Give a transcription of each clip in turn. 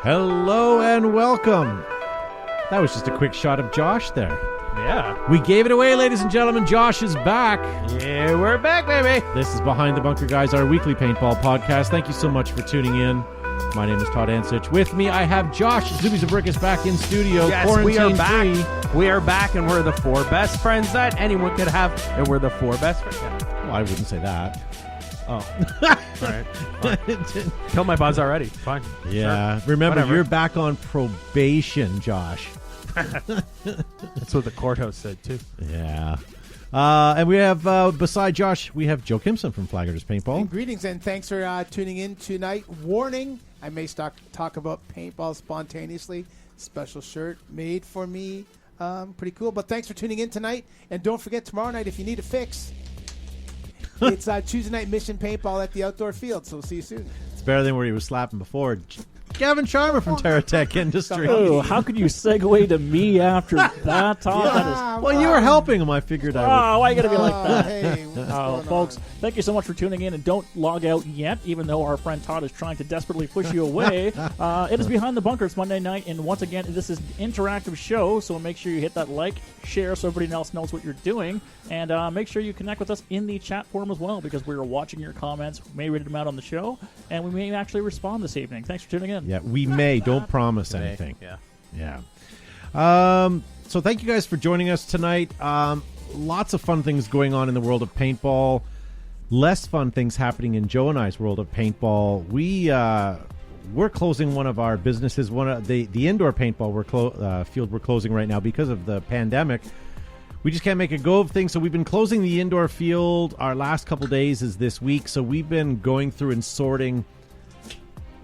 Hello and welcome. That was just a quick shot of Josh there. Yeah. We gave it away, ladies and gentlemen. Josh is back. Yeah, we're back, baby. This is Behind the Bunker Guys, our weekly paintball podcast. Thank you so much for tuning in. My name is Todd Ansich. With me, I have Josh Zuby Zabrickus back in studio. Yes, we are back. We are back, and we're the four best friends that anyone could have, and we're the four best friends. Yeah. Well, I wouldn't say that. Oh. All right. Kill my buzz already. Fine. Yeah. Sure. Remember, Whatever. you're back on probation, Josh. That's what the courthouse said, too. Yeah. And we have, beside Josh, we have Joe Kimson from Flaggers Paintball. And greetings and thanks for tuning in tonight. Warning, I may talk about paintball spontaneously. Special shirt made for me. Pretty cool. But thanks for tuning in tonight. And don't forget, tomorrow night, if you need a fix, it's Tuesday night Mission Paintball at the outdoor field. So we'll see you soon. It's better than where he was slapping before. Gavin Charmer from TerraTech Industries. Oh, how could you segue to me after that, Todd? That is, Well, you were helping him. I figured I would. oh, why you gotta be like that? Hey, what's going Folks, on? thank you so much for tuning in, and don't log out yet, even though our friend Todd is trying to desperately push you away. It is Behind the Bunker. It's Monday night, and once again, this is an interactive show, so make sure you hit that like, share, so everybody else knows what you're doing, and make sure you connect with us in the chat forum as well, because we're watching your comments. We may read them out on the show, and we may actually respond this evening. Thanks for tuning in. Yeah, we may. Don't promise anything. Yeah. So thank you guys for joining us tonight. Lots of fun things going on in the world of paintball. Less fun things happening in Joe and I's world of paintball. We're closing one of our businesses. One of the indoor paintball field we're closing right now because of the pandemic. We just can't make a go of things, so we've been closing the indoor field. Our last couple days is this week, so we've been going through and sorting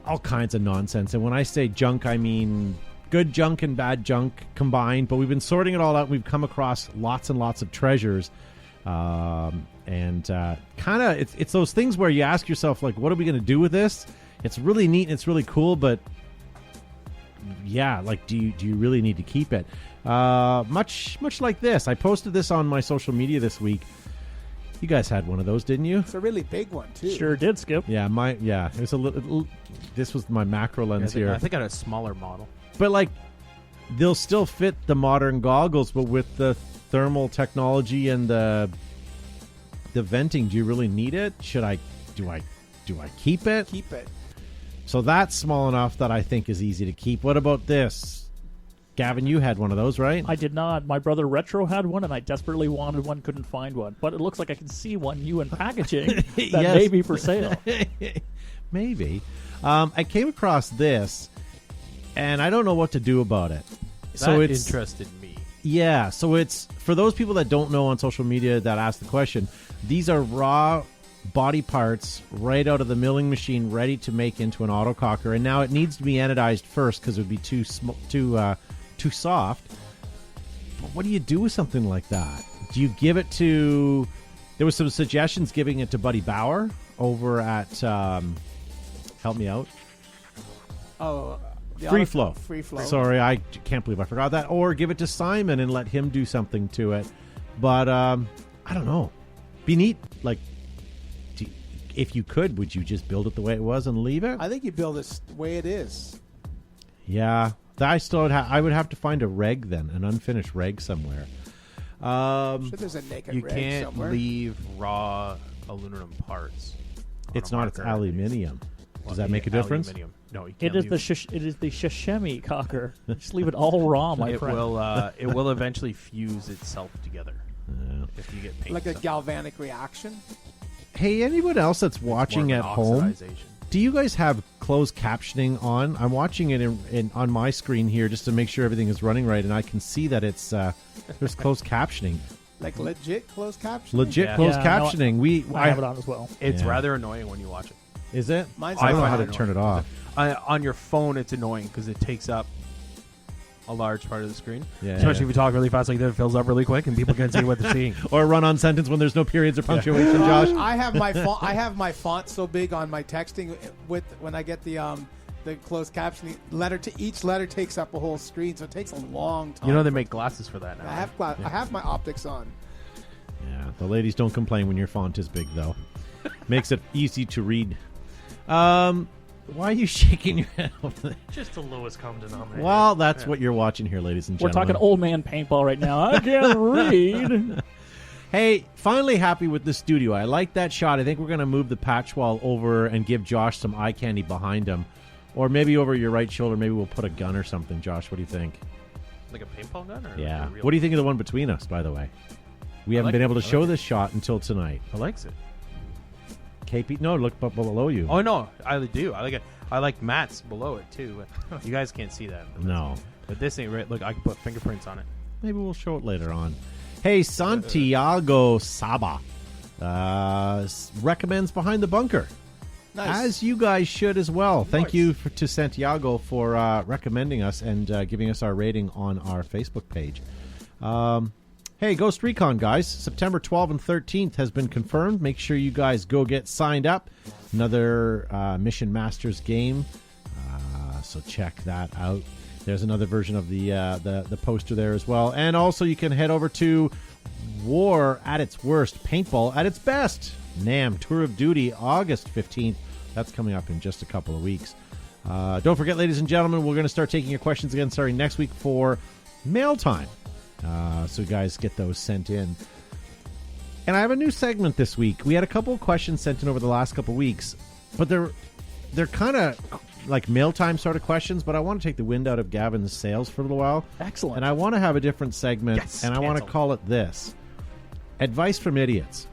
all kinds of nonsense. And when I say junk, I mean good junk and bad junk combined. But we've been sorting it all out. We've come across lots and lots of treasures. Kind of, it's those things where you ask yourself, like, what are we going to do with this? It's really neat and it's really cool, but yeah, like, do you really need to keep it? Much like this. I posted this on my social media this week. You guys had one of those, didn't you? It's a really big one, too. Sure did, Skip. Yeah, it was a little. This was my macro lens here. I think I had a smaller model. But like, they'll still fit the modern goggles, but with the thermal technology and the venting, do you really need it? Do I keep it? Keep it. So that's small enough that I think is easy to keep. What about this? Gavin, you had one of those, right? I did not. My brother Retro had one, and I desperately wanted one, couldn't find one. But it looks like I can see one new in packaging that Yes. may be for sale. Maybe. I came across this, and I don't know what to do about it. That interested me. Yeah, so it's for those people that don't know on social media that ask the question, these are raw body parts right out of the milling machine ready to make into an autococker, and now it needs to be anodized first because it would be too soft. But what do you do with something like that? Do you give it to... There was some suggestions giving it to Buddy Bauer over at help me out. Oh, Free Flow. Free Flow. Sorry, I can't believe I forgot that. Or give it to Simon and let him do something to it. But I don't know. Be neat. Like, if you could, would you just build it the way it was and leave it? I think you build it the way it is. Yeah. I would have to find a reg then, an unfinished reg somewhere. Sure, there's a naked You rag can't somewhere. leave raw aluminum parts. It's not. It's aluminium. Does that make a difference? Aluminium. No, you can't. It is the sashimi cocker. Just leave it all raw, my friend. It will eventually fuse itself together if you get paint. Like a galvanic reaction. Hey, anyone else that's watching at home? Do you guys have closed captioning on? I'm watching it on my screen here just to make sure everything is running right, and I can see that it's there's closed captioning. Like legit closed captioning? Legit Yeah. closed Yeah, no, captioning. I have it on as well. It's Yeah. rather annoying when you watch it. Is it? Mine's I don't know on. how to turn it off. On your phone, it's annoying because it takes up a large part of the screen. Yeah, Especially yeah. if you talk really fast like that, it fills up really quick and people can't see what they're seeing. Or a run-on sentence when there's no periods or punctuation, Josh. I have my font so big on my texting with when I get the closed captioning each letter takes up a whole screen, so it takes a long time. You know they make glasses for that now. I have my optics on. Yeah, the ladies don't complain when your font is big, though. Makes it easy to read. Why are you shaking your head over there? Just the lowest common denominator. Well, that's what you're watching here, ladies and We're gentlemen. talking old man paintball right now. I can't read. Hey, finally happy with the studio. I like that shot. I think we're going to move the patch wall over and give Josh some eye candy behind him. Or maybe over your right shoulder, maybe we'll put a gun or something. Josh, what do you think? Like a paintball gun? Or Yeah. Like a real What do you think of the one between us, by the way? We haven't like been it. able to I show like this shot until tonight. I likes it. KP, no, look below you. Oh, no. I do. I like it. I like Matt's below it, too. You guys can't see that. No. But this ain't right. Look, I can put fingerprints on it. Maybe we'll show it later on. Hey, Santiago Saba recommends Behind the Bunker. Nice. As you guys should as well. Thank you to Santiago for recommending us and giving us our rating on our Facebook page. Hey, Ghost Recon, guys. September 12th and 13th has been confirmed. Make sure you guys go get signed up. Another Mission Masters game. So check that out. There's another version of the poster there as well. And also you can head over to War at its Worst, Paintball at its Best. NAMM Tour of Duty, August 15th. That's coming up in just a couple of weeks. Don't forget, ladies and gentlemen, we're going to start taking your questions again starting next week for mail time. So you guys get those sent in. And I have a new segment this week. We had a couple of questions sent in over the last couple of weeks, but they're kind of like mail time sort of questions, but I want to take the wind out of Gavin's sails for a little while. Excellent. And I want to have a different segment, and I want to call it this. Advice from Idiots.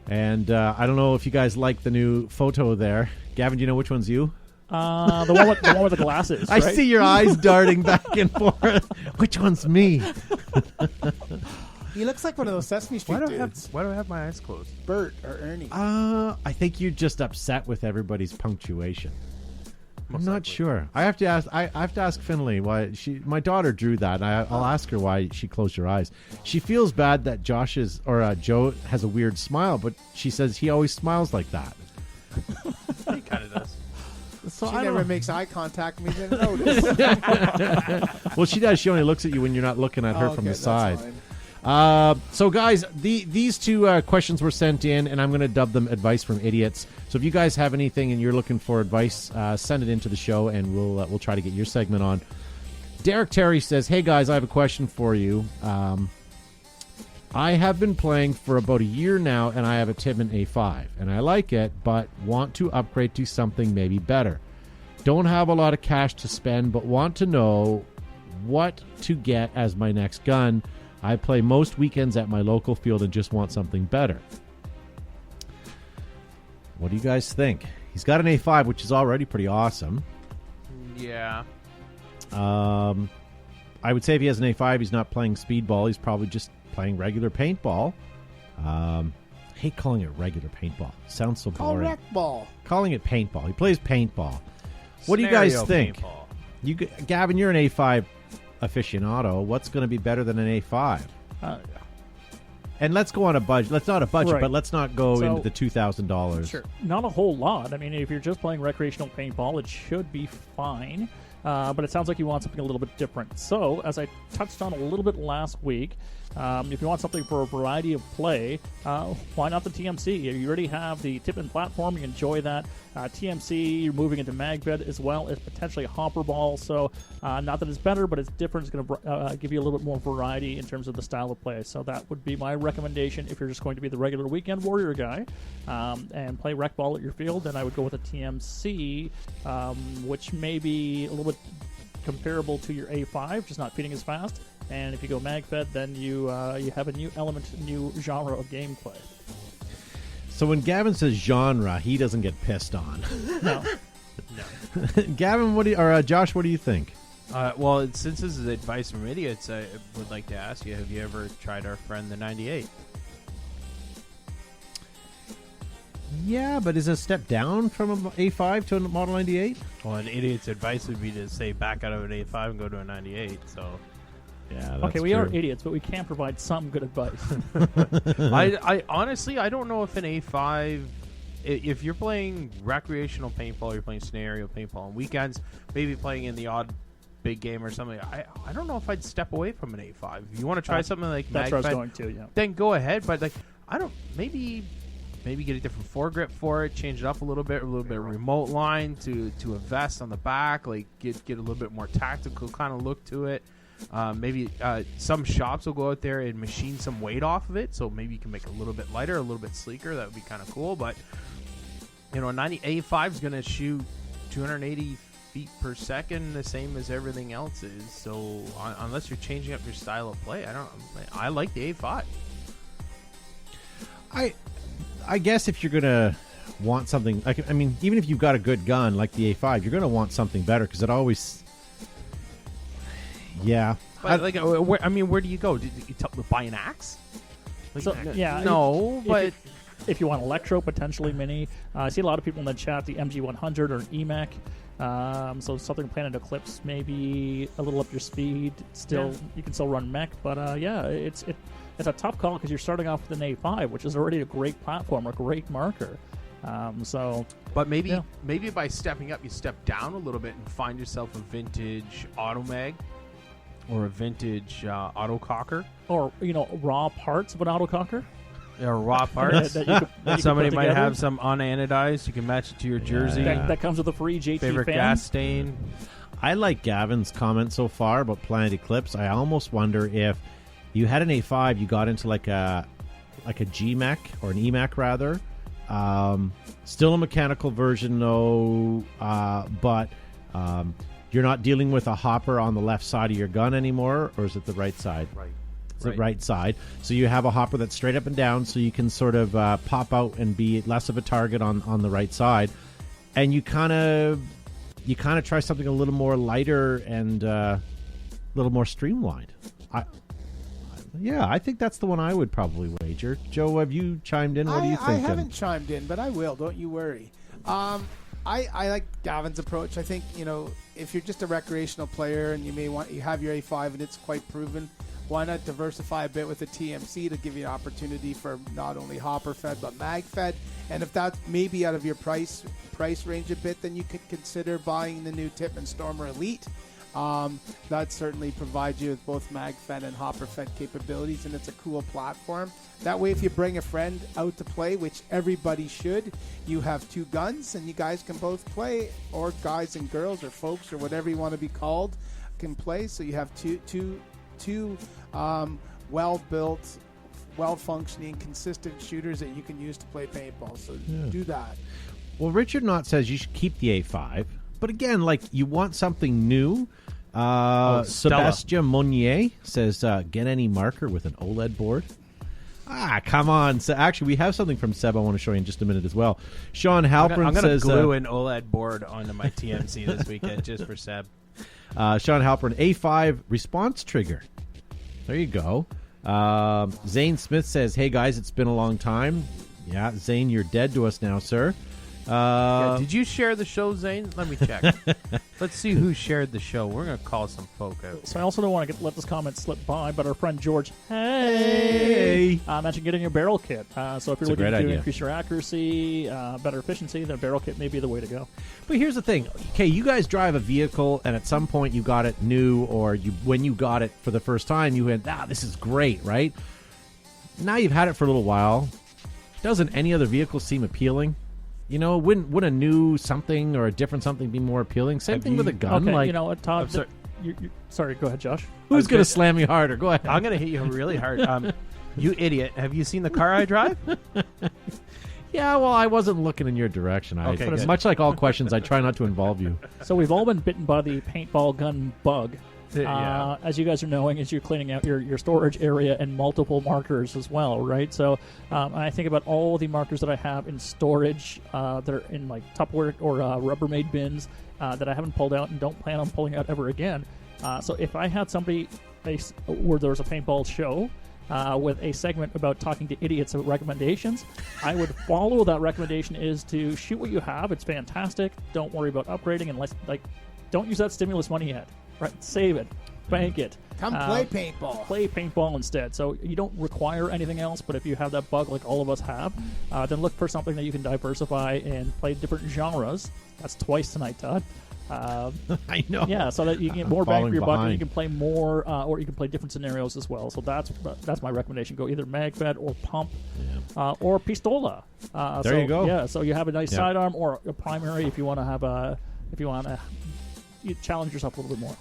And I don't know if you guys like the new photo there. Gavin, do you know which one's you? The one with the glasses. I right? see your eyes darting back and forth. Which one's me? He looks like one of those Sesame Street dudes. Why do I have my eyes closed? Bert or Ernie. I think you're just upset with everybody's punctuation. I'm not likely. sure. I have to ask. I have to ask Finley why she. My daughter drew that. And I'll ask her why she closed her eyes. She feels bad that Joe has a weird smile, but she says he always smiles like that. He kind of does. So She I never don't. makes eye contact with me. Didn't notice. Well, she does. She only looks at you when you're not looking at her Oh, from the okay, that's side. fine. So, guys, these two questions were sent in, and I'm going to dub them Advice from Idiots. So if you guys have anything and you're looking for advice, send it into the show, and we'll try to get your segment on. Derek Terry says, hey, guys, I have a question for you. I have been playing for about a year now, and I have a Tippmann A5, and I like it, but want to upgrade to something maybe better. Don't have a lot of cash to spend, but want to know what to get as my next gun. I play most weekends at my local field and just want something better. What do you guys think? He's got an A5, which is already pretty awesome. Yeah. I would say if he has an A5, he's not playing speedball. He's probably just playing regular paintball. I hate calling it regular paintball. Sounds so Call boring. rec ball. Calling it paintball. He plays paintball. What do you guys Scenario think? paintball. Gavin, you're an A5 aficionado. What's going to be better than an A5? And let's go on a budget. Let's not a budget, Right. but let's not go So- into the $2,000. Sure. Not a whole lot. I mean, if you're just playing recreational paintball, it should be fine. But it sounds like you want something a little bit different. So, as I touched on a little bit last week, if you want something for a variety of play, why not the TMC? You already have the Tippmann platform. You enjoy that. TMC, you're moving into Magbed as well as potentially a hopper ball. So, not that it's better, but it's different. It's going to give you a little bit more variety in terms of the style of play. So, that would be my recommendation if you're just going to be the regular weekend warrior guy and play rec ball at your field. Then I would go with a TMC, which may be a little bit comparable to your A5, just not feeding as fast. And if you go mag-fed, then you have a new element, new genre of gameplay. So when Gavin says genre, he doesn't get pissed on. No. Gavin, Josh, what do you think? Well, since this is advice from idiots, I would like to ask you, have you ever tried our friend the 98? Yeah, but is it a step down from an A5 to a Model 98? Well, an idiot's advice would be to say back out of an A5 and go to a 98. So, Yeah, Okay, we are idiots, but we can provide some good advice. I honestly, I don't know if an A5, if you're playing recreational paintball, you're playing scenario paintball on weekends, maybe playing in the odd big game or something. I don't know if I'd step away from an A5. If you want to try something like That's where I was Magfed, going to, yeah. then go ahead. But like, I don't, maybe maybe get a different foregrip for it, change it up a little bit of remote line to a vest on the back, like get a little bit more tactical kind of look to it. Maybe some shops will go out there and machine some weight off of it, so maybe you can make it a little bit lighter, a little bit sleeker. That would be kind of cool. But you know, 90A5 is going to shoot 280 feet per second, the same as everything else is. So unless you're changing up your style of play, I like the A5. I guess if you're gonna want something like, I mean, even if you've got a good gun like the A5, you're gonna want something better because it always. Yeah, but where do you go? Do you buy an axe? Like, So, yeah, no, but if you want electro, potentially mini. I see a lot of people in the chat, the MG100 or an EMAC. So something planned in Eclipse, maybe a little up your speed. Still, you can still run mech, but it's a tough call because you're starting off with an A5, which is already a great platform, a great marker. But maybe by stepping up, you step down a little bit and find yourself a vintage automag or a vintage autococker. Or, raw parts of an autococker. Or raw parts. that you could Somebody put might together. have some unanodized. You can match it to your jersey. That comes with a free JT Favorite fan. gas stain. I like Gavin's comment so far about Planet Eclipse. I almost wonder if you had an A5, you got into like a GMAC or an EMAC rather. Still a mechanical version though, but you're not dealing with a hopper on the left side of your gun anymore, or is it the right side? Right. It's the right side. So you have a hopper that's straight up and down, so you can sort of pop out and be less of a target on the right side. And you kind of try something a little more lighter and a little more streamlined. I think that's the one I would probably wager. Joe, have you chimed in? What do you think? I haven't chimed in, but I will. Don't you worry. I like Gavin's approach. I think, if you're just a recreational player and you have your A5 and it's quite proven, why not diversify a bit with a TMC to give you an opportunity for not only hopper fed but mag fed? And if that's maybe out of your price range a bit, then you could consider buying the new Tippmann Stormer Elite. That certainly provides you with both mag fed and hopper fed capabilities, and it's a cool platform. That way, if you bring a friend out to play, which everybody should, you have two guns and you guys can both play, or guys and girls or folks or whatever you want to be called can play. So you have two well-built, well-functioning, consistent shooters that you can use to play paintball. So do that. Well, Richard Knott says you should keep the A5, but again, like, you want something new. Sebastien Monnier says, get any marker with an OLED board. Come on. So actually, we have something from Seb I want to show you in just a minute as well. Sean Halpern says... I'm going to glue an OLED board onto my TMC this weekend just for Seb. Sean Halpern, A5 response trigger. There you go. Zane Smith says, hey guys, it's been a long time. Yeah, Zane, you're dead to us now, sir. Did you share the show, Zane? Let me check. Let's see who shared the show. We're going to call some folk out. So I also don't want to let this comment slip by, but our friend George, mentioned getting a barrel kit. So if you're looking to increase your accuracy, better efficiency, then a barrel kit may be the way to go. But here's the thing. Okay, you guys drive a vehicle, and at some point you got it new, or when you got it for the first time, you went, this is great, right? Now you've had it for a little while. Doesn't any other vehicle seem appealing? Wouldn't a new something or a different something be more appealing? Same thing with a gun. Okay, Todd. Sorry, go ahead, Josh. Who's going to slam me harder? Go ahead. I'm going to hit you really hard. You idiot. Have you seen the car I drive? Yeah, well, I wasn't looking in your direction. Okay, but much like all questions, I try not to involve you. So we've all been bitten by the paintball gun bug. Yeah. As you guys are knowing, as you're cleaning out your storage area and multiple markers as well, right? So I think about all the markers that I have in storage that are in like Tupperware or Rubbermaid bins that I haven't pulled out and don't plan on pulling out ever again. So if I had somebody where there was a paintball show with a segment about talking to idiots about recommendations, I would follow that recommendation is to shoot what you have. It's fantastic. Don't worry about upgrading unless, don't use that stimulus money yet. Right, save it, bank it. Come play paintball. Play paintball instead. So you don't require anything else, but if you have that bug like all of us have, then look for something that you can diversify and play different genres. That's twice tonight, Todd. I know. Yeah, so that you can get more bang for Falling your buck, and behind. you can play more, or you can play different scenarios as well. So that's my recommendation. Go either magfed or pump, or pistola. There you go. Yeah, so you have a nice Yeah. sidearm or a primary if you want to have you challenge yourself a little bit more.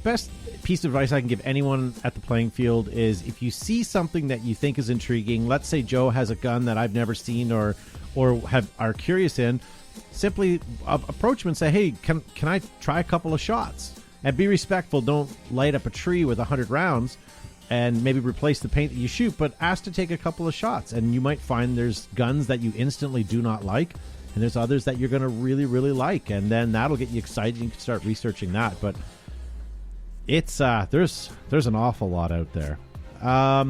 Best piece of advice I can give anyone at the playing field is if you see something that you think is intriguing, let's say Joe has a gun that I've never seen or are curious in, simply approach him and say, hey, can I try a couple of shots? And be respectful. Don't light up a tree with 100 rounds and maybe replace the paint that you shoot, but ask to take a couple of shots. And you might find there's guns that you instantly do not like, and there's others that you're going to really, really like. And then that'll get you excited. You can start researching that. But it's there's an awful lot out there. Are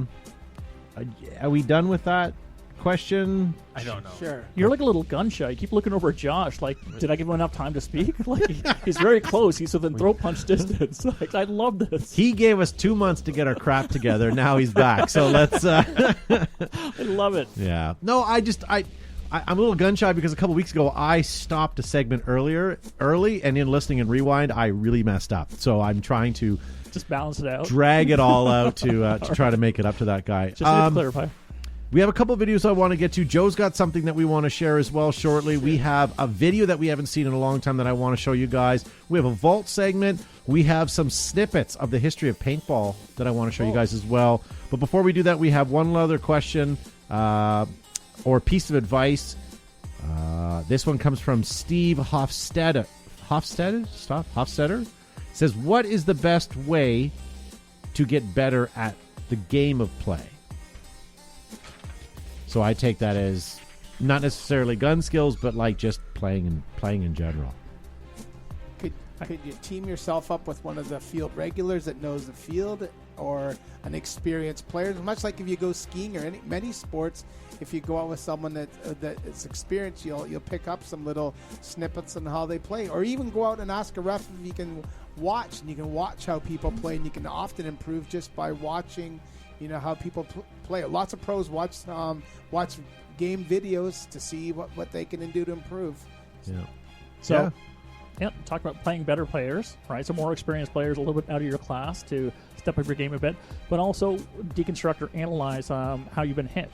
we done with that question? I don't know. Sure. You're like a little gun shy. You keep looking over at Josh. Like, did I give him enough time to speak? Like, he's very close. He's within throat punch distance. Like, I love this. He gave us 2 months to get our crap together. Now he's back. So let's. I love it. Yeah. No, I'm a little gun shy because a couple weeks ago I stopped a segment early, and in listening and rewind, I really messed up. So I'm trying to Just balance it out. drag it all out to try to make it up to that guy. Just need to clarify. We have a couple videos I want to get to. Joe's got something that we want to share as well shortly. We have a video that we haven't seen in a long time that I want to show you guys. We have a vault segment. We have some snippets of the history of paintball that I want to show you guys as well. But before we do that, we have one other question or piece of advice. This one comes from Steve Hofstetter. Hofstetter says, what is the best way to get better at the game of play? So I take that as not necessarily gun skills, but like just playing in general. Could you team yourself up with one of the field regulars that knows the field, or an experienced player? Much like if you go skiing or many sports, if you go out with someone that is experienced, you'll pick up some little snippets on how they play, or even go out and ask a ref if you can watch, and you can watch how people play, and you can often improve just by watching. You know how people play. Lots of pros watch game videos to see what they can do to improve. Yeah. So, talk about playing better players, right? So more experienced players, a little bit out of your class to step up your game a bit, but also deconstruct or analyze how you've been hit,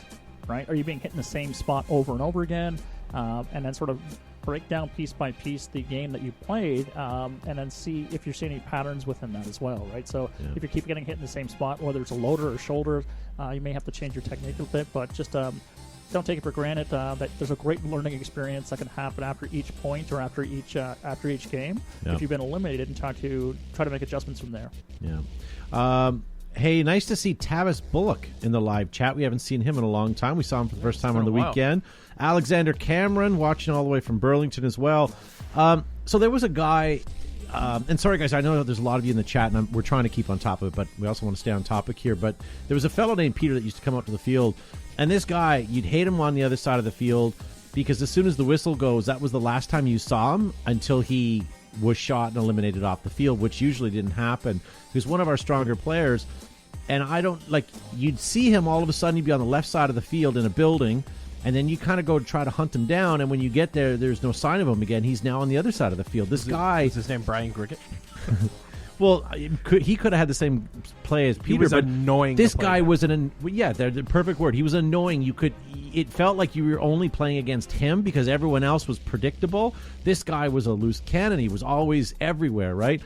right? Are you being hit in the same spot over and over again? And then sort of break down piece by piece the game that you played, and then see if you're seeing any patterns within that as well, right? So if you keep getting hit in the same spot, whether it's a loader or shoulder, you may have to change your technique a bit, but just don't take it for granted that there's a great learning experience that can happen after each point or after each game if you've been eliminated, and try to make adjustments from there. Yeah. Hey, nice to see Tavis Bullock in the live chat. We haven't seen him in a long time. We saw him for the first time on the weekend. Alexander Cameron watching all the way from Burlington as well. So there was a guy, and sorry guys, I know there's a lot of you in the chat, and we're trying to keep on top of it, but we also want to stay on topic here. But there was a fellow named Peter that used to come out to the field, and this guy, you'd hate him on the other side of the field because as soon as the whistle goes, that was the last time you saw him until he was shot and eliminated off the field, which usually didn't happen. He was one of our stronger players, and you'd see him all of a sudden, he'd be on the left side of the field in a building, and then you kind of go to try to hunt him down, and when you get there, there's no sign of him again. He's now on the other side of the field. This guy... Is his name Brian Griggett? Well, he could have had the same play as Peter. He was but annoying. This guy was the perfect word. He was annoying. It felt like you were only playing against him because everyone else was predictable. This guy was a loose cannon. He was always everywhere, right?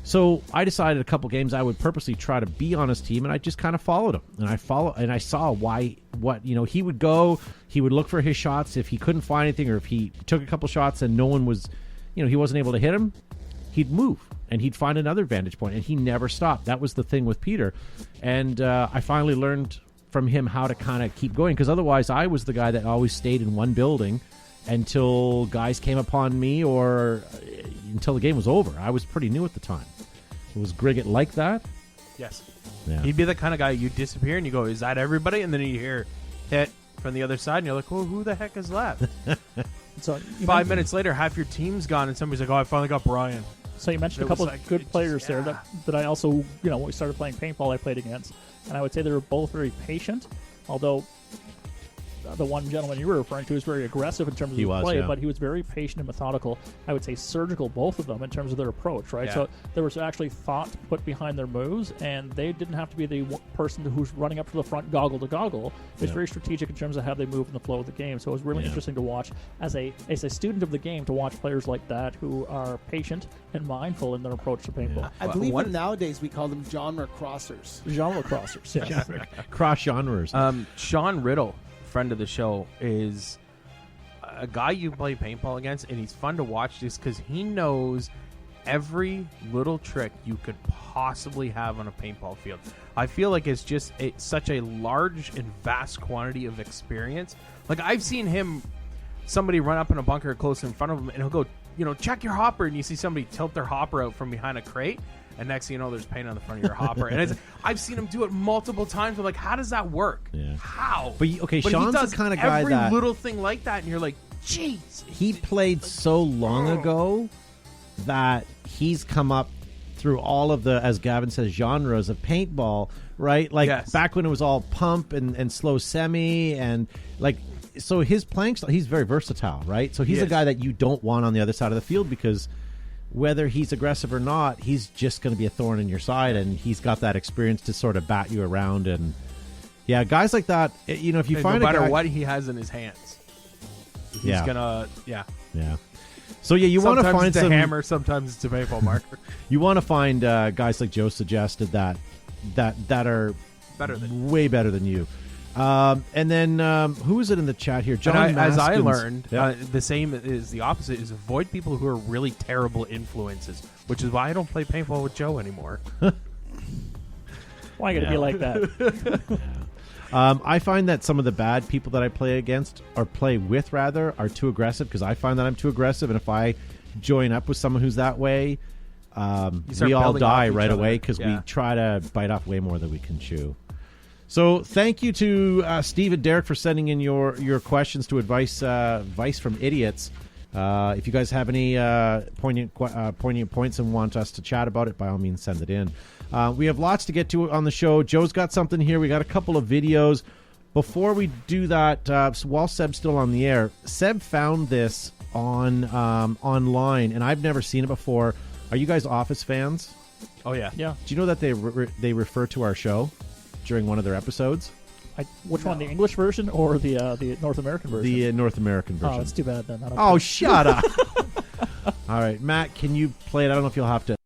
So I decided a couple games I would purposely try to be on his team, and I just kind of followed him. And I saw he would go, he would look for his shots. If he couldn't find anything, or if he took a couple shots and no one was, he wasn't able to hit him, he'd move and he'd find another vantage point, and he never stopped. That was the thing with Peter. And I finally learned from him how to kind of keep going, because otherwise I was the guy that always stayed in one building until guys came upon me or until the game was over. I was pretty new at the time. Was Griggett like that? Yes. Yeah. He'd be the kind of guy you disappear and you go, is that everybody? And then you hear hit from the other side and you're like, well, who the heck is left? So 5 minutes later, half your team's gone and somebody's like, oh, I finally got Brian. So you mentioned It a couple was of like, good it players just- there yeah. that I also, when we started playing paintball, I played against. And I would say they were both very patient, although the one gentleman you were referring to is very aggressive in terms of He his was, play, yeah. but he was very patient and methodical. I would say surgical, both of them, in terms of their approach, right? Yeah. So there was actually thought put behind their moves, and they didn't have to be the person who's running up to the front goggle to goggle. It was Yeah. very strategic in terms of how they move in the flow of the game. So it was really Yeah. interesting to watch as a student of the game, to watch players like that who are patient and mindful in their approach to paintball. I believe nowadays we call them genre crossers. Genre crossers, yes. Cross genres. Sean Riddle, friend of the show, is a guy you play paintball against, and he's fun to watch just because he knows every little trick you could possibly have on a paintball field. I feel like it's just such a large and vast quantity of experience. Like, I've seen somebody run up in a bunker close in front of him, and he'll go, check your hopper, and you see somebody tilt their hopper out from behind a crate, and next thing you know, there's paint on the front of your hopper. And I've seen him do it multiple times. I'm like, how does that work? Yeah. How? But Sean's he does the kind of guy every that little thing like that, and you're like, jeez. he played so long ago that he's come up through all of the, as Gavin says, genres of paintball, right? Like Yes. back when it was all pump and slow semi, and like, so his playing style, he's very versatile, right? So he's a Yes. guy that you don't want on the other side of the field, because whether he's aggressive or not, he's just going to be a thorn in your side, and he's got that experience to sort of bat you around. And yeah, guys like that, if you And find no a matter guy, what he has in his hands, he's Yeah. gonna yeah. So yeah, you want to Sometimes find it's some a hammer, sometimes it's a paintball marker. You want to find guys like Joe suggested that are Better than way better than you. And then who is it in the chat here? John. as I Maskins. learned, Yeah. the same is the opposite: is avoid people who are really terrible influences. Which is why I don't play paintball with Joe anymore. Why you gotta be like that? I find that some of the bad people that I play against, or play with rather, are too aggressive, because I find that I'm too aggressive, and if I join up with someone who's that way, start we all building die off each right other. away, because we Yeah. try to bite off way more than we can chew. So thank you to Steve and Derek for sending in your questions to Advice from Idiots. If you guys have any poignant points and want us to chat about it, by all means send it in. We have lots to get to on the show. Joe's got something here. We got a couple of videos. Before we do that, so while Seb's still on the air, Seb found this on online, and I've never seen it before. Are you guys Office fans? Oh yeah, Yeah. Do you know that they refer to our show during one of their episodes? Which one, the English version or the North American version? The North American version. Oh, that's too bad then. I don't Oh, care. shut up. All right, Matt, can you play it? I don't know if you'll have to